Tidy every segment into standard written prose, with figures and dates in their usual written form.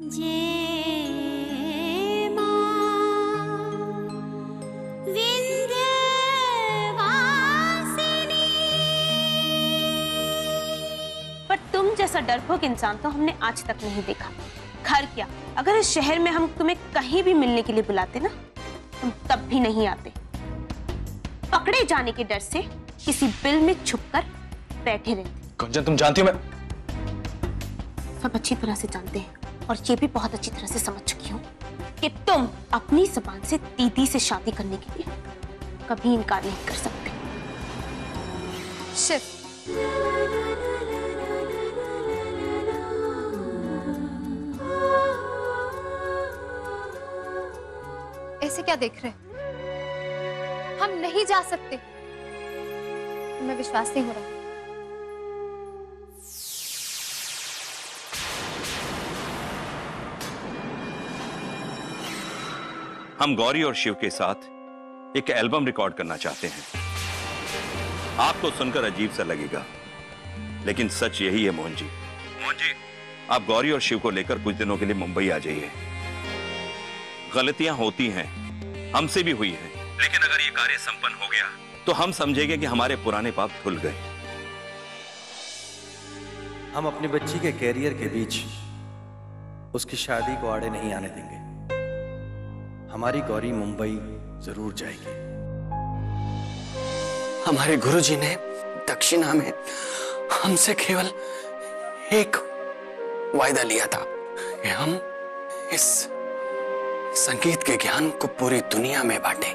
पर तुम जैसा डरपोक इंसान तो हमने आज तक नहीं देखा। घर क्या, अगर इस शहर में हम तुम्हें कहीं भी मिलने के लिए बुलाते ना, तुम तब भी नहीं आते। पकड़े जाने के डर से किसी बिल में छुपकर बैठे रहते। कंचन, तुम जानती हो मैं सब अच्छी तरह से जानते हैं और ये भी बहुत अच्छी तरह से समझ चुकी हूँ कि तुम अपनी जुबान से दीदी से शादी करने के लिए कभी इनकार नहीं कर सकते। शिव, ऐसे क्या देख रहे? हम नहीं जा सकते। तुम्हें विश्वास नहीं हो रहा? हम गौरी और शिव के साथ एक एल्बम रिकॉर्ड करना चाहते हैं। आपको सुनकर अजीब सा लगेगा, लेकिन सच यही है मोहन जी। मोहन जी, आप गौरी और शिव को लेकर कुछ दिनों के लिए मुंबई आ जाइए। गलतियां होती हैं, हमसे भी हुई हैं, लेकिन अगर ये कार्य संपन्न हो गया तो हम समझेंगे कि हमारे पुराने पाप धुल गए। हम अपनी बच्ची के कैरियर के बीच उसकी शादी को आड़े नहीं आने देंगे। हमारी गौरी मुंबई जरूर जाएगी। हमारे गुरुजी ने दक्षिणा में हमसे केवल एक वायदा लिया था कि हम इस संगीत के ज्ञान को पूरी दुनिया में बांटें।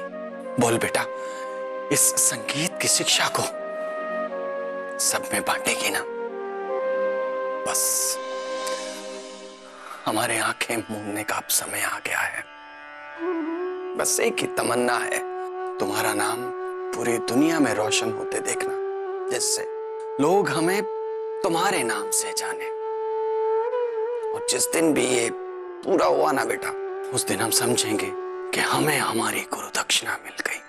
बोल बेटा, इस संगीत की शिक्षा को सब में बांटेगी ना? बस हमारे आंखें मूंदने का अब समय आ गया है। बस एक ही तमन्ना है, तुम्हारा नाम पूरी दुनिया में रोशन होते देखना, जिससे लोग हमें तुम्हारे नाम से जाने। और जिस दिन भी ये पूरा हुआ ना बेटा, उस दिन हम समझेंगे कि हमें हमारी गुरु दक्षिणा मिल गई।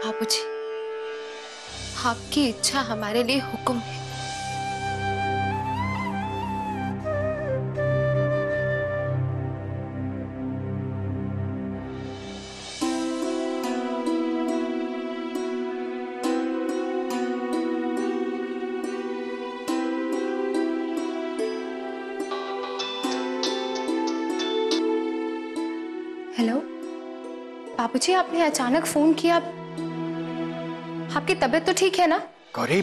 बाबूजी, आपकी इच्छा हमारे लिए हुक्म है। हेलो बाबूजी, आपने अचानक फोन किया। आपकी तबीयत तो ठीक है ना? गौरी,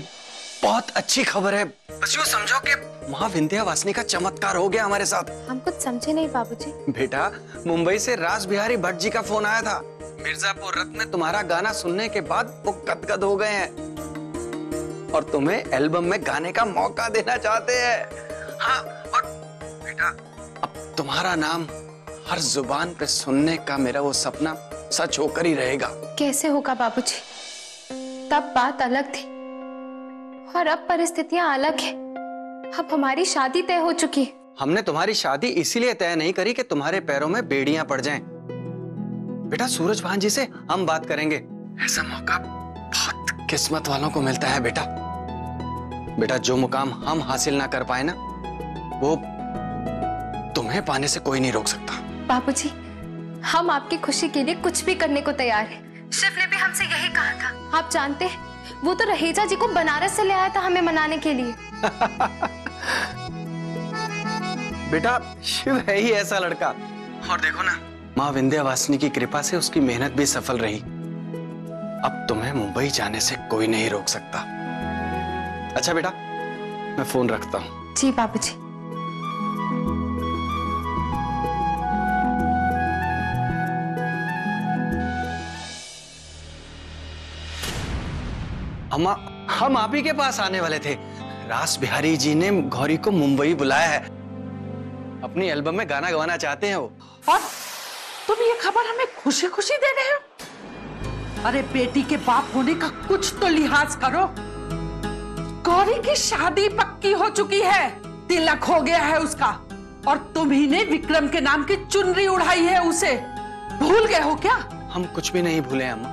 बहुत अच्छी खबर है। बस यूं समझो कि माँ विंध्यावासिनी का चमत्कार हो गया हमारे साथ। हम कुछ समझे नहीं बाबूजी। बेटा, मुंबई से रास बिहारी भट्ट जी का फोन आया था। मिर्जापुर रथ में तुम्हारा गाना सुनने के बाद वो गदगद हो गए हैं और तुम्हें एल्बम में गाने का मौका देना चाहते हैं। हाँ, और बेटा, अब तुम्हारा नाम हर जुबान पे सुनने का मेरा वो सपना सच होकर ही रहेगा। कैसे होगा बाबूजी? तब बात अलग थी और अब परिस्थितियां अलग है। अब हमारी शादी तय हो चुकी है। हमने तुम्हारी शादी इसीलिए तय नहीं करी कि तुम्हारे पैरों में बेड़ियां पड़ जाएं। बेटा, सूरज भान जी से हम बात करेंगे। ऐसा मौका बहुत किस्मत वालों को मिलता है बेटा। बेटा, जो मुकाम हम हासिल ना कर पाए ना, वो तुम्हें पाने से कोई नहीं रोक सकता। बाबूजी, हम आपकी खुशी के लिए कुछ भी करने को तैयार हैं। शिव ने भी हमसे यही कहा था। आप जानते हैं, वो तो रहेजा जी को बनारस से ले आया था हमें मनाने के लिए। बेटा, शिव है ही ऐसा लड़का। और देखो ना, माँ विंध्यावासिनी की कृपा से उसकी मेहनत भी सफल रही। अब तुम्हें मुंबई जाने से कोई नहीं रोक सकता। अच्छा बेटा, मैं फोन रखता हूँ। जी बाबूजी। हम आप ही के पास आने वाले थे। रास बिहारी जी ने गौरी को मुंबई बुलाया है। अपनी एल्बम में गाना गवाना चाहते हैं वो। और तुम ये खबर हमें खुशी खुशी दे रहे हो? अरे बेटी के बाप होने का कुछ तो लिहाज करो। गौरी की शादी पक्की हो चुकी है, तिलक हो गया है उसका, और तुम ही ने विक्रम के नाम की चुनरी उड़ाई है उसे। भूल गए हो क्या? हम कुछ भी नहीं भूले अम्मा।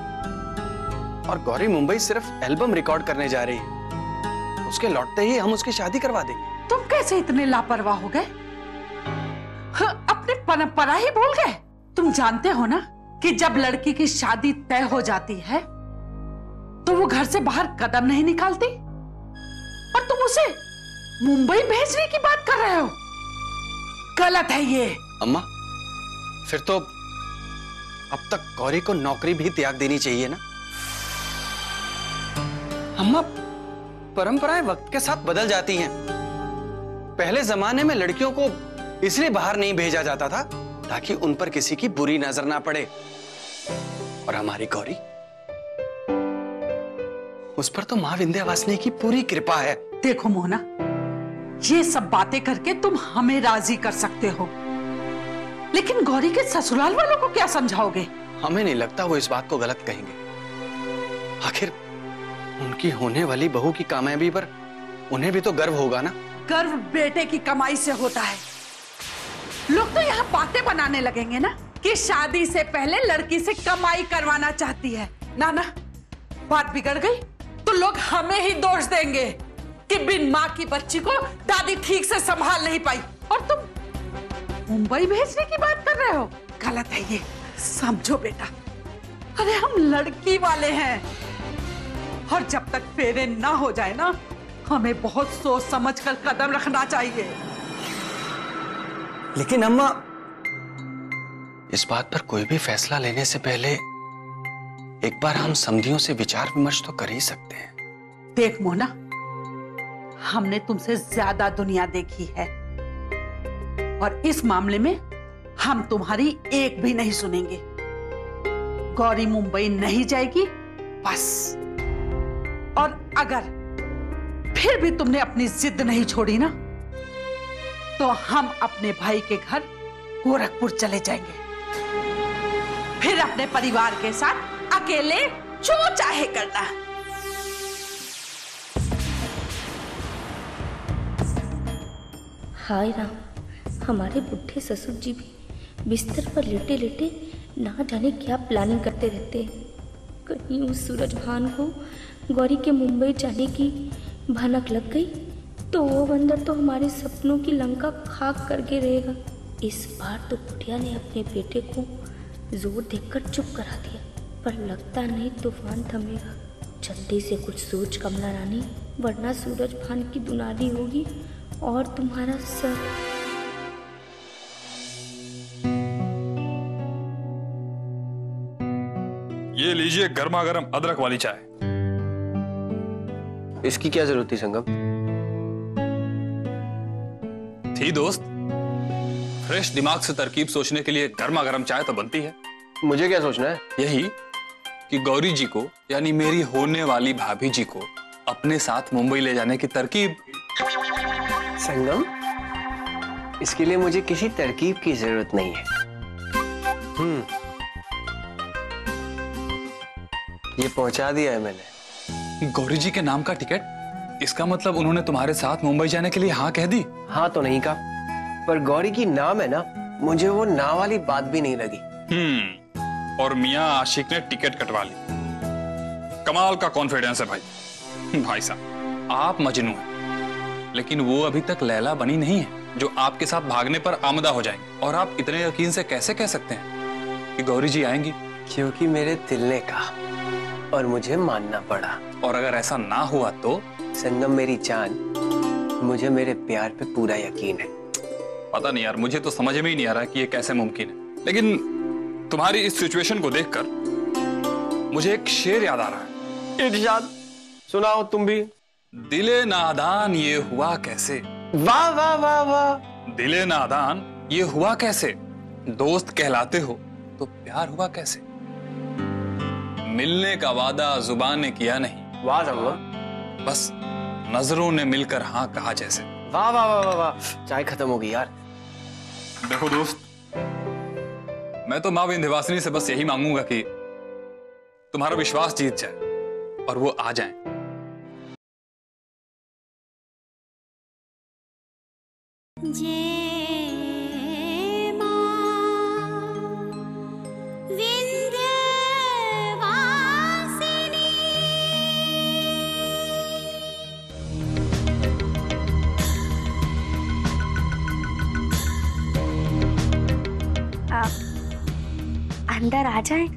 और गौरी मुंबई सिर्फ एल्बम रिकॉर्ड करने जा रही है। उसके लौटते ही हम उसकी शादी करवा देंगे। तुम कैसे इतने लापरवाह हो गए? अपनी परंपरा ही भूल गए? तुम जानते हो ना कि जब लड़की की शादी तय हो जाती है तो वो घर से बाहर कदम नहीं निकालती, और तुम उसे मुंबई भेजने की बात कर रहे हो। गलत है ये। अम्मा, फिर तो अब तक गौरी को नौकरी भी त्याग देनी चाहिए ना। अम्मा, परंपराएं वक्त के साथ बदल जाती हैं। पहले जमाने में लड़कियों को इसलिए बाहर नहीं भेजा जाता था ताकि उन पर किसी की बुरी नजर ना पड़े। और हमारी गौरी, उस पर तो मां विंध्यवासिनी की पूरी कृपा है। देखो मोहना, ये सब बातें करके तुम हमें राजी कर सकते हो, लेकिन गौरी के ससुराल वालों को क्या समझाओगे? हमें नहीं लगता वो इस बात को गलत कहेंगे। आखिर उनकी होने वाली बहू की कामयाबी पर उन्हें भी तो गर्व होगा ना। गर्व बेटे की कमाई से होता है। लोग तो यहाँ बातें बनाने लगेंगे ना कि शादी से पहले लड़की से कमाई करवाना चाहती है। ना ना, बात बिगड़ गई तो लोग हमें ही दोष देंगे कि बिन माँ की बच्ची को दादी ठीक से संभाल नहीं पाई, और तुम मुंबई भेजने की बात कर रहे हो। गलत है ये, समझो बेटा। अरे हम लड़की वाले हैं, और जब तक फेरे ना हो जाए ना, हमें बहुत सोच समझ कर कदम रखना चाहिए। लेकिन अम्मा, इस बात पर कोई भी फैसला लेने से पहले एक बार हम समधियों से विचार विमर्श तो कर ही सकते हैं। देख मोना, हमने तुमसे ज्यादा दुनिया देखी है, और इस मामले में हम तुम्हारी एक भी नहीं सुनेंगे। गौरी मुंबई नहीं जाएगी बस। और अगर फिर भी तुमने अपनी जिद नहीं छोड़ी ना, तो हम अपने भाई के घर गोरखपुर चले जाएंगे, फिर अपने परिवार के साथ अकेले जो चाहे करना। हाय राम, हमारे बुढ़े ससुर जी भी बिस्तर पर लेटे लेटे ना जाने क्या प्लानिंग करते रहते हैं। कहीं उस सूरज भान को गौरी के मुंबई जाने की भनक लग गई तो वो बंदर तो हमारे सपनों की लंका खाक करके रहेगा। इस बार तो बुढ़िया ने अपने बेटे को जोर देकर चुप करा दिया, पर लगता नहीं तूफान थमेगा। जल्दी से कुछ सोच कमला रानी, वरना सूरज भान की दुनाली होगी और तुम्हारा सर। ये लीजिए गर्मा गर्म अदरक वाली चाय। इसकी क्या जरूरत थी संगम? थी दोस्त, फ्रेश दिमाग से तरकीब सोचने के लिए गर्मा गर्म चाय तो बनती है। मुझे क्या सोचना है? यही कि गौरी जी को, यानी मेरी होने वाली भाभी जी को अपने साथ मुंबई ले जाने की तरकीब। संगम, इसके लिए मुझे किसी तरकीब की जरूरत नहीं है। ये पहुंचा दिया है मैंने। गौरी जी के नाम का टिकट? इसका मतलब उन्होंने तुम्हारे साथ मुंबई जाने के लिए हाँ कह दी? हाँ तो नहीं कहा, पर गौरी की नाम है ना, मुझे वो ना वाली बात भी नहीं लगी। और मियां आशिक ने टिकट कटवा ली। कमाल का कॉन्फिडेंस है भाई। भाई साहब, आप मजनू हैं, लेकिन वो अभी तक लैला बनी नहीं है जो आपके साथ भागने पर आमदा हो जाएंगे। और आप इतने यकीन से कैसे कह सकते हैं कि गौरी जी आएंगी? क्योंकि मेरे दिल ने कहा और मुझे मानना पड़ा। और अगर ऐसा ना हुआ तो? संगम मेरी जान, मुझे मेरे प्यार पे पूरा यकीन है। पता नहीं यार, मुझे तो समझ में ही नहीं आ रहा कि ये कैसे मुमकिन है। लेकिन तुम्हारी इस सिचुएशन को देखकर मुझे एक शेर याद आ रहा है। इरशाद सुनाओ तुम भी। दिले नादान ये हुआ कैसे। वाह वाह वाह वाह। दिले नादान ये हुआ कैसे, दोस्त कहलाते हो तो प्यार हुआ कैसे। मिलने का वादा जुबान ने किया नहीं, वाह संगम, बस नजरों ने मिलकर हाँ कहा जैसे। वाह वाह वाह वाह वाह। चाय खत्म हो गई यार। देखो दोस्त, मैं तो मां विंध्यवासिनी से बस यही मांगूंगा कि तुम्हारा विश्वास जीत जाए और वो आ जाए। अंदर आ जाएं।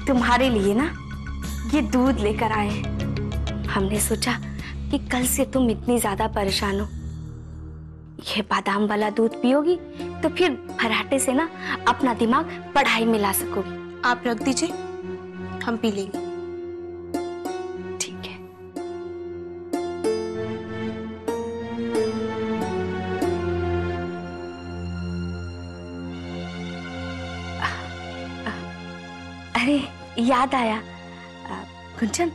तुम्हारे लिए ना ये दूध लेकर आए हैं। हमने सोचा कि कल से तुम इतनी ज्यादा परेशान हो, ये बादाम वाला दूध पियोगी तो फिर फराटे से ना अपना दिमाग पढ़ाई में ला सकोगी। आप रख दीजिए, हम पी लेंगे। ठीक है। अरे याद आया, कुंचन,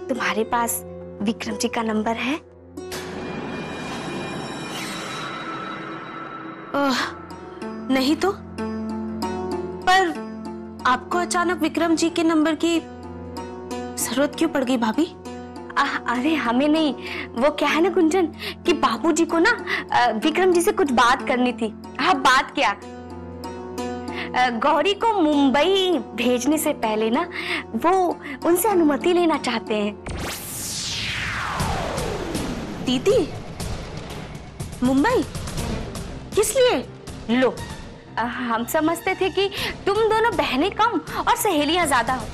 तुम्हारे पास विक्रम जी का नंबर है? नहीं तो, पर आपको अचानक विक्रम जी के नंबर की जरूरत क्यों पड़ गई भाभी? अरे हमें नहीं, वो क्या है ना कुंचन कि बाबूजी को ना विक्रम जी से कुछ बात करनी थी। हाँ, बात क्या, गौरी को मुंबई भेजने से पहले ना वो उनसे अनुमति लेना चाहते हैं। दीदी, मुंबई किस लिए? लो, हम समझते थे कि तुम दोनों बहनें कम और सहेलियां ज्यादा हो,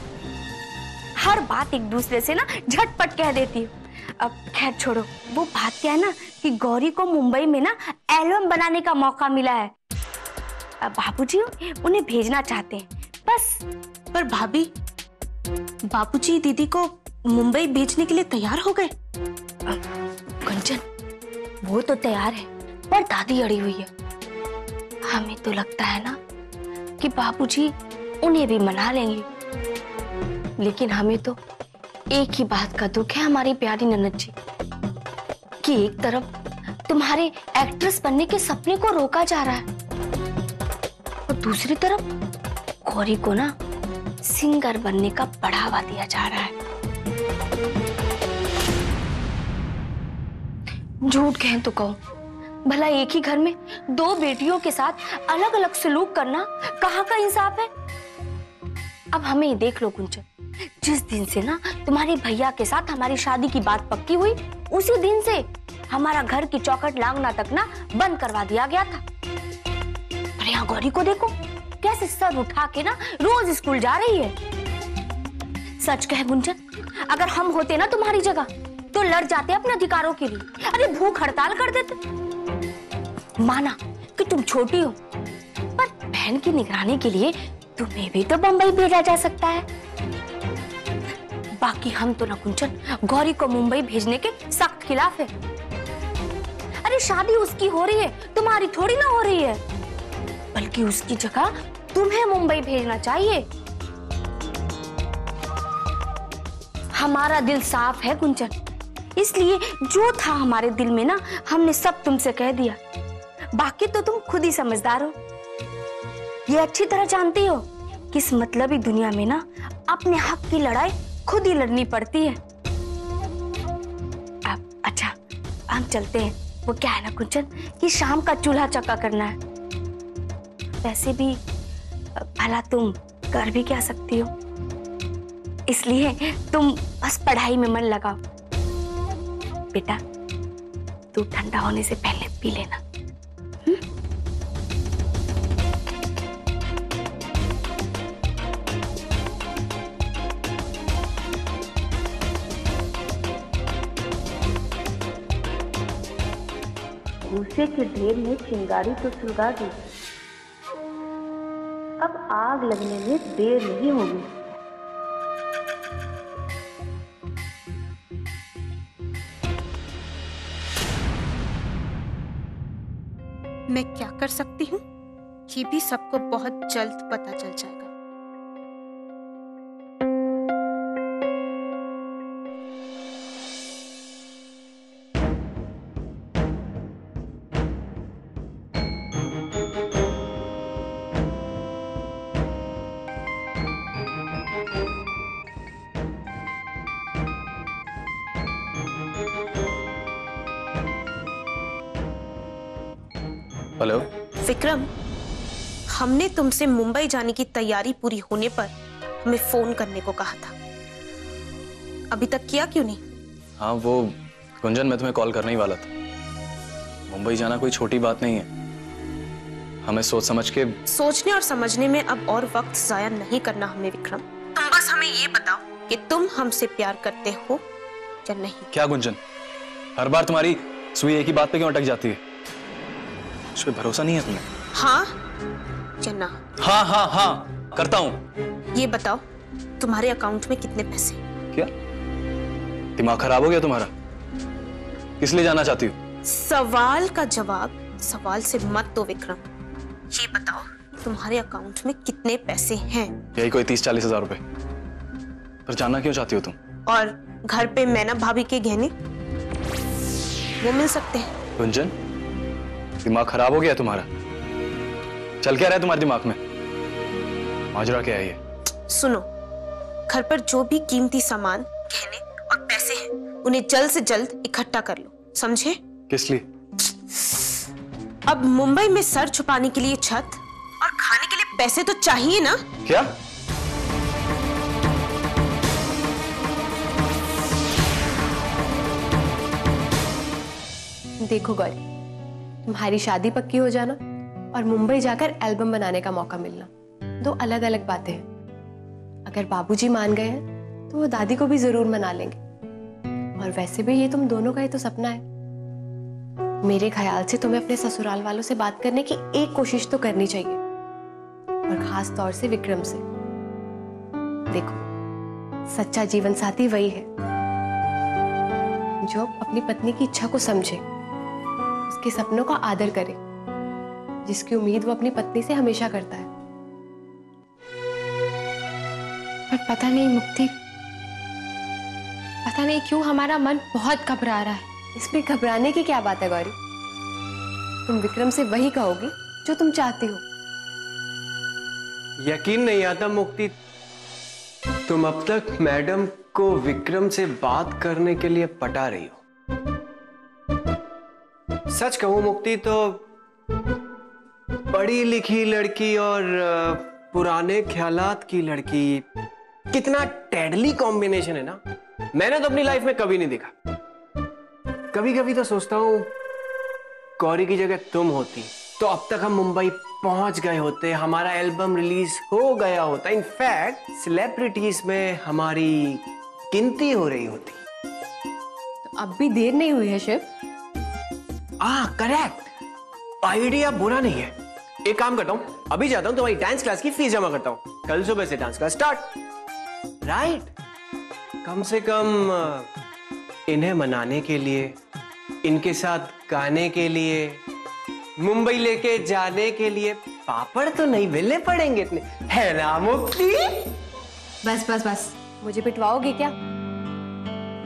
हर बात एक दूसरे से ना झटपट कह देती हो। अब खैर छोड़ो, वो बात क्या है ना कि गौरी को मुंबई में ना एल्बम बनाने का मौका मिला है। बाबूजी उन्हें भेजना चाहते हैं बस। पर भाभी, बाबूजी दीदी को मुंबई भेजने के लिए तैयार हो गए? कंचन, वो तो तैयार है पर दादी अड़ी हुई है। हमें तो लगता है ना कि बाबूजी उन्हें भी मना लेंगे, लेकिन हमें तो एक ही बात का दुख है हमारी प्यारी ननद जी, कि एक तरफ तुम्हारे एक्ट्रेस बनने के सपने को रोका जा रहा है और दूसरी तरफ गौरी को ना सिंगर बनने का बढ़ावा दिया जा रहा है। झूठ कहें तो कहो, भला एक ही घर में दो बेटियों के साथ अलग अलग सलूक करना कहाँ का इंसाफ है? अब हमें ही देख लो कुंचन, जिस दिन से ना तुम्हारे भैया के साथ हमारी शादी की बात पक्की हुई, उसी दिन से हमारा घर की चौखट लांघना तक ना बंद करवा दिया गया था। पर यहाँ गौरी को देखो, कैसे सर उठा के ना रोज स्कूल जा रही है। सच कहे गुंजन, अगर हम होते ना तुम्हारी जगह तो लड़ जाते अपने अधिकारों के लिए। अरे भूख हड़ताल कर देते। माना कि तुम छोटी हो, पर बहन की निगरानी के लिए तुम्हें भी तो बंबई भेजा जा सकता है। बाकी हम तो ना कुंचन गौरी को मुंबई भेजने के सख्त खिलाफ है। अरे शादी उसकी हो रही है, तुम्हारी थोड़ी ना हो रही है, बल्कि उसकी जगह तुम्हें मुंबई भेजना चाहिए। हमारा दिल साफ है कुंचन, इसलिए जो था हमारे दिल में ना हमने सब तुमसे कह दिया। बाकी तो तुम खुद ही समझदार हो, ये अच्छी तरह जानती हो कि इस मतलबी दुनिया में ना अपने हक की लड़ाई खुद ही लड़नी पड़ती है। अब अच्छा, हम चलते हैं। वो क्या है ना कुंचन कि शाम का चूल्हा चक्का करना है। वैसे भी भला तुम कर भी क्या सकती हो, इसलिए तुम बस पढ़ाई में मन लगाओ। बेटा, तू ठंडा होने से पहले पी लेना। भूसे के ढेर में चिंगारी तो सुलगा दी, अब आग लगने में देर नहीं होगी। मैं क्या कर सकती हूँ, ये भी सबको बहुत जल्द पता चल जाएगा। हेलो विक्रम, हमने तुमसे मुंबई जाने की तैयारी पूरी होने पर हमें फोन करने को कहा था, अभी तक किया क्यों नहीं? हाँ वो गुंजन, मैं तुम्हें कॉल करने ही वाला था। मुंबई जाना कोई छोटी बात नहीं है। हमें सोच समझ के। सोचने और समझने में अब और वक्त जाया नहीं करना हमें विक्रम। तुम बस हमें ये बताओ कि तुम हमसे प्यार करते हो या नहीं। क्या गुंजन, हर बार तुम्हारी सुई एक ही बात पे क्यों अटक जाती है? उस पर भरोसा नहीं है तुम्हें? हाँ या ना? हाँ हाँ हाँ करता हूँ। ये बताओ तुम्हारे अकाउंट में कितने पैसे? क्या दिमाग खराब हो गया तुम्हारा? किस लिए जानना चाहती हो? सवाल का जवाब सवाल से मत दो विक्रम। ये बताओ तुम्हारे अकाउंट में कितने पैसे हैं? यही कोई 30-40 हजार रुपए। पर जानना क्यों चाहती हो तुम? और घर पे मैना भाभी के गहने वो मिल सकते हैं। गुंजन, दिमाग खराब हो गया तुम्हारा? चल क्या रहा है तुम्हारे दिमाग में? माजरा क्या है ये? सुनो, घर पर जो भी कीमती सामान, गहने और पैसे हैं उन्हें जल्द से जल्द इकट्ठा कर लो, समझे? किस लिए? अब मुंबई में सर छुपाने के लिए छत और खाने के लिए पैसे तो चाहिए ना? क्या? देखो गौरी, तुम्हारी शादी पक्की हो जाना और मुंबई जाकर एल्बम बनाने का मौका मिलना, दो अलग अलग बातें हैं। अगर बाबूजी मान गए हैं तो वो दादी को भी जरूर मना लेंगे। और वैसे भी ये तुम दोनों का ही तो सपना है। मेरे ख्याल से तुम्हें अपने ससुराल वालों से बात करने की एक कोशिश तो करनी चाहिए, और खास तौर से विक्रम से। देखो, सच्चा जीवन साथी वही है जो अपनी पत्नी की इच्छा को समझे, उसके सपनों का आदर करे, जिसकी उम्मीद वो अपनी पत्नी से हमेशा करता है। पर पता नहीं मुक्ति, पता नहीं क्यों हमारा मन बहुत घबरा रहा है। इसमें घबराने की क्या बात है गौरी? तुम विक्रम से वही कहोगी जो तुम चाहती हो। यकीन नहीं आता मुक्ति, तुम अब तक मैडम को विक्रम से बात करने के लिए पटा रही हो। सच कहूं मुक्ति तो पढ़ी लिखी लड़की और पुराने ख्यालात की लड़की, कितना डेडली कॉम्बिनेशन है ना। मैंने तो अपनी लाइफ में कभी नहीं देखा। कभी कभी तो सोचता हूं गौरी की जगह तुम होती तो अब तक हम मुंबई पहुंच गए होते, हमारा एल्बम रिलीज हो गया होता। इनफैक्ट सेलिब्रिटीज में हमारी गिनती हो रही होती। तो अब भी देर नहीं हुई है शिव। करेक्ट, आइडिया बुरा नहीं है। एक काम करता हूं, अभी जाता हूं तुम्हारी डांस क्लास की फीस जमा करता हूं। कल सुबह से डांस क्लास स्टार्ट। राइट, कम से कम इन्हें मनाने के लिए, इनके साथ गाने के लिए, मुंबई लेके जाने के लिए पापड़ तो नहीं बेलने पड़ेंगे इतने, है ना मुक्ति? बस बस बस, मुझे पिटवाओगे क्या?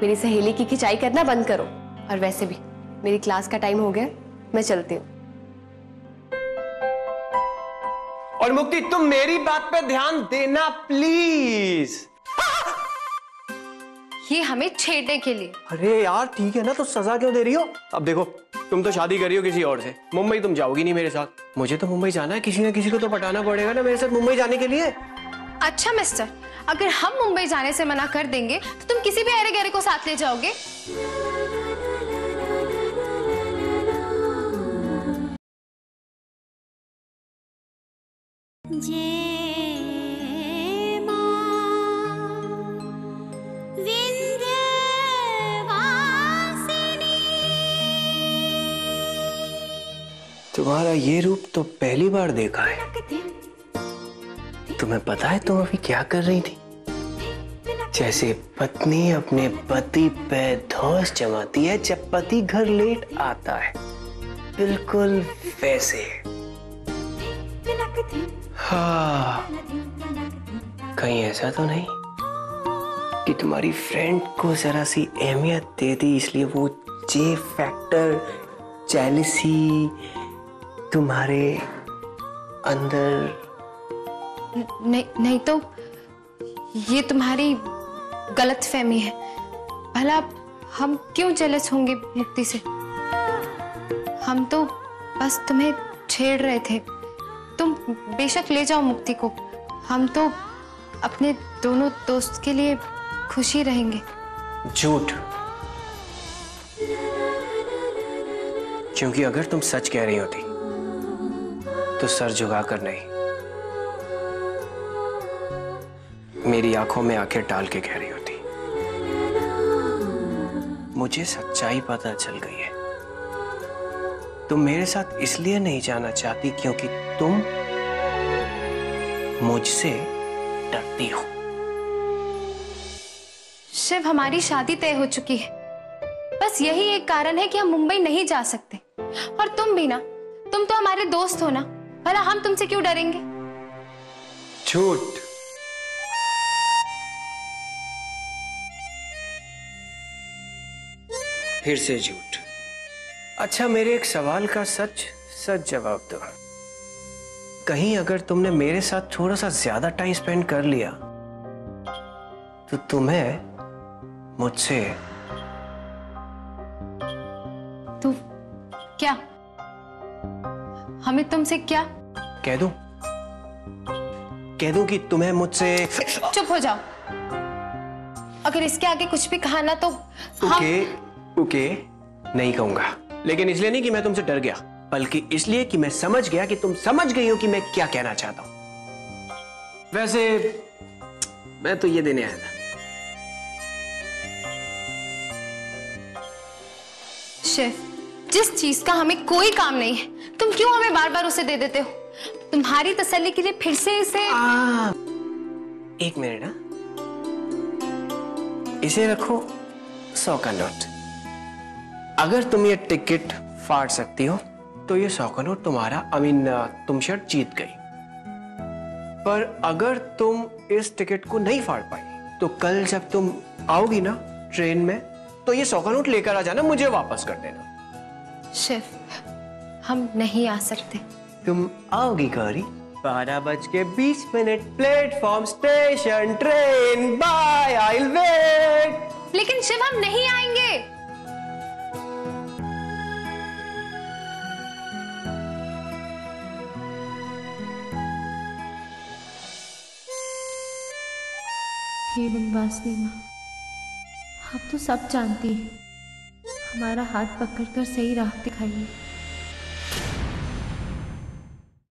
मेरी सहेली की खिंचाई करना बंद करो। और वैसे भी मेरी क्लास का टाइम हो गया, मैं चलती हूँ। और मुक्ति तुम मेरी बात पे ध्यान देना प्लीज। ये हमें छेड़ने के लिए। अरे यार ठीक है ना, तो सजा क्यों दे रही हो? अब देखो, तुम तो शादी कर रही हो किसी और से, मुंबई तुम जाओगी नहीं मेरे साथ। मुझे तो मुंबई जाना है, किसी ना किसी को तो पटाना पड़ेगा ना मेरे साथ मुंबई जाने के लिए। अच्छा मिस्टर, अगर हम मुंबई जाने से मना कर देंगे तो तुम किसी भी अरे गहरे को साथ ले जाओगे? तुम्हारा ये रूप तो पहली बार देखा है। तुम्हें पता है तुम अभी क्या कर रही थी? जैसे पत्नी अपने पति पे धौंस जमाती है जब पति घर लेट आता है, बिल्कुल वैसे। हाँ, कहीं ऐसा तो नहीं कि तुम्हारी फ्रेंड को जरा सी अहमियत दे दी इसलिए वो जे फैक्टर, जेलसी तुम्हारे अंदर? नहीं तो ये तुम्हारी गलतफहमी है। भला हम क्यों जेलस होंगे मुक्ति से? हम तो बस तुम्हें छेड़ रहे थे। तुम बेशक ले जाओ मुक्ति को, हम तो अपने दोनों दोस्त के लिए खुशी रहेंगे। झूठ, क्योंकि अगर तुम सच कह रही होती तो सर झुकाकर नहीं, मेरी आंखों में आंखें डाल के कह रही होती। मुझे सच्चाई पता चल गई है। तुम मेरे साथ इसलिए नहीं जाना चाहती क्योंकि तुम मुझसे डरती हो। शिव, हमारी शादी तय हो चुकी है। बस यही एक कारण है कि हम मुंबई नहीं जा सकते। और तुम भी ना, तुम तो हमारे दोस्त हो ना, भला हम तुमसे क्यों डरेंगे? झूठ। फिर से झूठ। अच्छा, मेरे एक सवाल का सच सच जवाब दो। कहीं अगर तुमने मेरे साथ थोड़ा सा ज्यादा टाइम स्पेंड कर लिया तो तुम्हें मुझसे तू क्या? हमें तुमसे क्या? कह दूं कि तुम्हें मुझसे। चुप हो जाओ। अगर इसके आगे कुछ भी कहा ना तो ओके, नहीं कहूंगा। लेकिन इसलिए नहीं कि मैं tuमसे डर गया, बल्कि इसलिए कि मैं समझ गया कि तुम समझ गई हो कि मैं क्या कहना चाहता हूं। वैसे मैं तो ये देने आया था। शिव, जिस चीज का हमें कोई काम नहीं है, तुम क्यों हमें बार बार उसे दे देते हो? तुम्हारी तसल्ली के लिए फिर से इसे। एक मिनट ना, इसे रखो 100 का नोट। अगर तुम ये टिकट फाड़ सकती हो तो ये 100 का नोट तुम्हारा। तुम शर्ट जीत गई। पर अगर तुम इस टिकट को नहीं फाड़ पाई तो कल जब तुम आओगी ना ट्रेन में, तो ये 100 का नोट लेकर आ जाना, मुझे वापस कर देना। शिव, हम नहीं आ सकते। तुम आओगी Gauri? 12:20 platform station train, bye, I will wait. लेकिन शिव, हम नहीं आएंगे। हे वनवासिनी माँ, आप तो सब जानती हैं। हमारा हाथ पकड़कर सही राह दिखाइए।